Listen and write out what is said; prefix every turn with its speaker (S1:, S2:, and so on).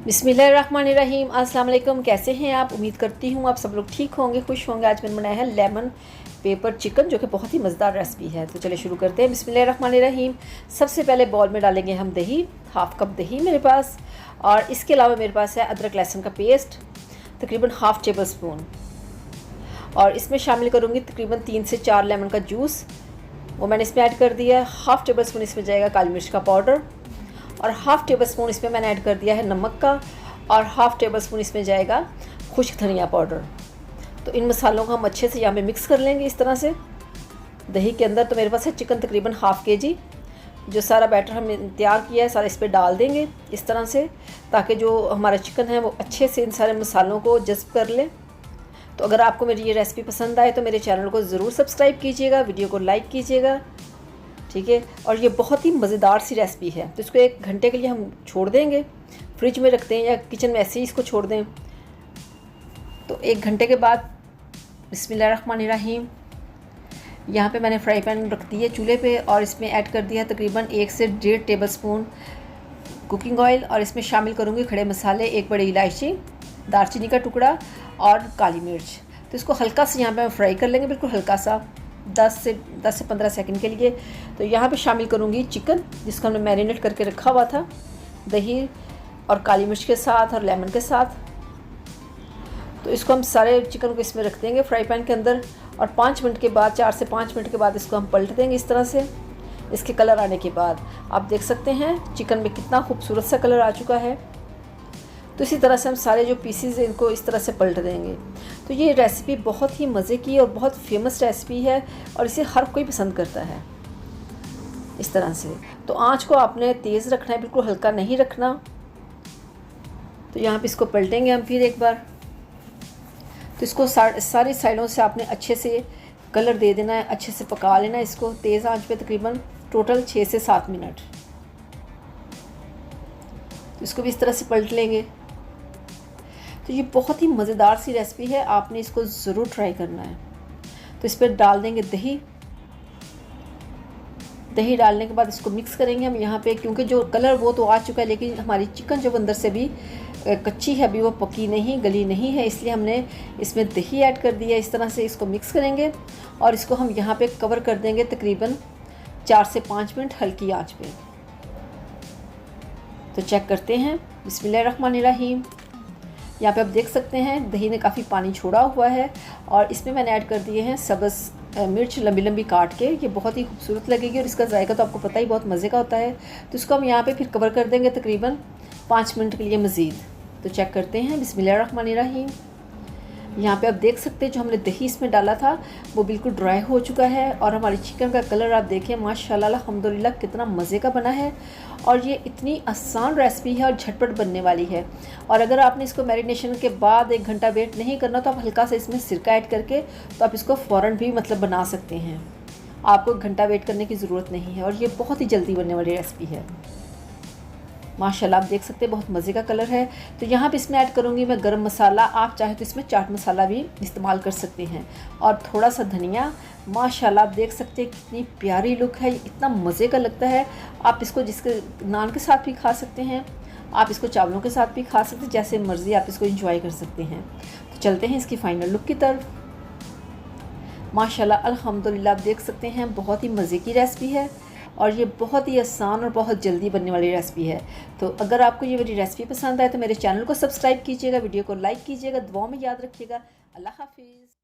S1: बिस्मिल्लाहिर्रहमानिर्रहीम। अस्सलाम वालेकुम। कैसे हैं आप? उम्मीद करती हूँ आप सब लोग ठीक होंगे, खुश होंगे। आज मैंने बनाया है लेमन पेपर चिकन, जो कि बहुत ही मज़ेदार रेसिपी है। तो चलिए शुरू करते हैं। बिस्मिल्लाहिर्रहमानिर्रहीम। सबसे पहले बॉल में डालेंगे हम दही, हाफ़ कप दही मेरे पास, और इसके अलावा मेरे पास है अदरक लहसुन का पेस्ट तकरीबन हाफ़ टेबल स्पून, और इसमें शामिल करूँगी तकरीबन 3 से 4 लेमन का जूस, वो मैंने इसमें ऐड कर दिया है। हाफ़ टेबल स्पून इसमें जाएगा काली मिर्च का पाउडर, और हाफ़ टेबल स्पून इसमें मैंने ऐड कर दिया है नमक का, और हाफ़ टेबल स्पून इसमें जाएगा खुश्क धनिया पाउडर। तो इन मसालों को हम अच्छे से यहाँ पे मिक्स कर लेंगे इस तरह से दही के अंदर। तो मेरे पास है चिकन तकरीबन हाफ़ केजी, जो सारा बैटर हमने तैयार किया है सारा इस पर डाल देंगे इस तरह से, ताकि जो हमारा चिकन है वो अच्छे से इन सारे मसालों को जज़्ब कर ले। तो अगर आपको मेरी ये रेसिपी पसंद आए तो मेरे चैनल को ज़रूर सब्सक्राइब कीजिएगा, वीडियो को लाइक कीजिएगा, ठीक है। और ये बहुत ही मज़ेदार सी रेसिपी है। तो इसको 1 घंटे के लिए हम छोड़ देंगे, फ्रिज में रखते हैं या किचन में ऐसे ही इसको छोड़ दें। तो 1 घंटे के बाद बिस्मिल्लाहिर्रहमानिर्रहीम, यहाँ पे मैंने फ्राई पैन रख दी है चूल्हे पे, और इसमें ऐड कर दिया तकरीबन 1 से 1.5 टेबल स्पून कुकिंग ऑयल, और इसमें शामिल करूँगी खड़े मसाले, 1 बड़ी इलायची, दालचीनी का टुकड़ा और काली मिर्च। तो इसको हल्का सा यहाँ पे फ्राई कर लेंगे, बिल्कुल हल्का सा, 10 से 15 सेकंड के लिए। तो यहाँ पे शामिल करूँगी चिकन, जिसको हमने मैरिनेट करके रखा हुआ था दही और काली मिर्च के साथ और लेमन के साथ। तो इसको हम सारे चिकन को इसमें रख देंगे फ्राई पैन के अंदर, और 5 मिनट के बाद, 4 से 5 मिनट के बाद इसको हम पलट देंगे इस तरह से। इसके कलर आने के बाद आप देख सकते हैं चिकन में कितना खूबसूरत सा कलर आ चुका है। तो इसी तरह से हम सारे जो पीसीज हैं इनको इस तरह से पलट देंगे। तो ये रेसिपी बहुत ही मज़े की और बहुत फेमस रेसिपी है, और इसे हर कोई पसंद करता है इस तरह से। तो आंच को आपने तेज़ रखना है, बिल्कुल हल्का नहीं रखना। तो यहाँ पे इसको पलटेंगे हम फिर एक बार। तो इसको सारी साइडों से आपने अच्छे से कलर दे देना है, अच्छे से पका लेना है इसको तेज़ आंच पे तकरीबन टोटल 6 से 7 मिनट। तो इसको भी इस तरह से पलट लेंगे। तो ये बहुत ही मज़ेदार सी रेसिपी है, आपने इसको ज़रूर ट्राई करना है। तो इस पर डाल देंगे दही। दही डालने के बाद इसको मिक्स करेंगे हम यहाँ पे, क्योंकि जो कलर वो तो आ चुका है, लेकिन हमारी चिकन जो अंदर से भी कच्ची है, अभी वो पकी नहीं, गली नहीं है, इसलिए हमने इसमें दही ऐड कर दिया। इस तरह से इसको मिक्स करेंगे, और इसको हम यहाँ पे कवर कर देंगे तकरीबन 4 से 5 मिनट हल्की आँच पे। तो चेक करते हैं। बिस्मिल्लाहिर्रहमानिर्रहीम। यहाँ पे आप देख सकते हैं दही ने काफ़ी पानी छोड़ा हुआ है, और इसमें मैंने ऐड कर दिए हैं सब्ज़ मिर्च लंबी लंबी काट के। ये बहुत ही खूबसूरत लगेगी, और इसका जायका तो आपको पता ही बहुत मज़े का होता है। तो इसको हम यहाँ पे फिर कवर कर देंगे तकरीबन 5 मिनट के लिए मज़ीद। तो चेक करते हैं। बिस्मिल्लाहिर्रहमानिर्रहीम। यहाँ पे आप देख सकते हैं जो हमने दही इसमें डाला था वो बिल्कुल ड्राई हो चुका है, और हमारी चिकन का कलर आप देखें माशाल्लाह अल्हम्दुलिल्लाह कितना मज़े का बना है। और ये इतनी आसान रेसिपी है और झटपट बनने वाली है। और अगर आपने इसको मैरिनेशन के बाद 1 घंटा वेट नहीं करना, तो आप हल्का सा इसमें सिरका ऐड करके तो आप इसको फ़ौरन भी बना सकते हैं। आपको 1 घंटा वेट करने की ज़रूरत नहीं है, और ये बहुत ही जल्दी बनने वाली रेसिपी है। माशाल्लाह आप देख सकते हैं बहुत मज़े का कलर है। तो यहाँ पे इसमें ऐड करूँगी मैं गरम मसाला, आप चाहे तो इसमें चाट मसाला भी इस्तेमाल कर सकते हैं, और थोड़ा सा धनिया। माशाल्लाह आप देख सकते हैं कितनी प्यारी लुक है, इतना मज़े का लगता है। आप इसको जिसके नान के साथ भी खा सकते हैं, आप इसको चावलों के साथ भी खा सकते हैं, जैसे मर्ज़ी आप इसको इंजॉय कर सकते हैं। तो चलते हैं इसकी फ़ाइनल लुक की तरफ। माशाल्लाह अल्हम्दुलिल्लाह आप देख सकते हैं बहुत ही मज़े की रेसिपी है, और ये बहुत ही आसान और बहुत जल्दी बनने वाली रेसिपी है। तो अगर आपको ये मेरी रेसिपी पसंद आए तो मेरे चैनल को सब्सक्राइब कीजिएगा, वीडियो को लाइक कीजिएगा, दुआओं में याद रखिएगा। अल्लाह हाफिज़।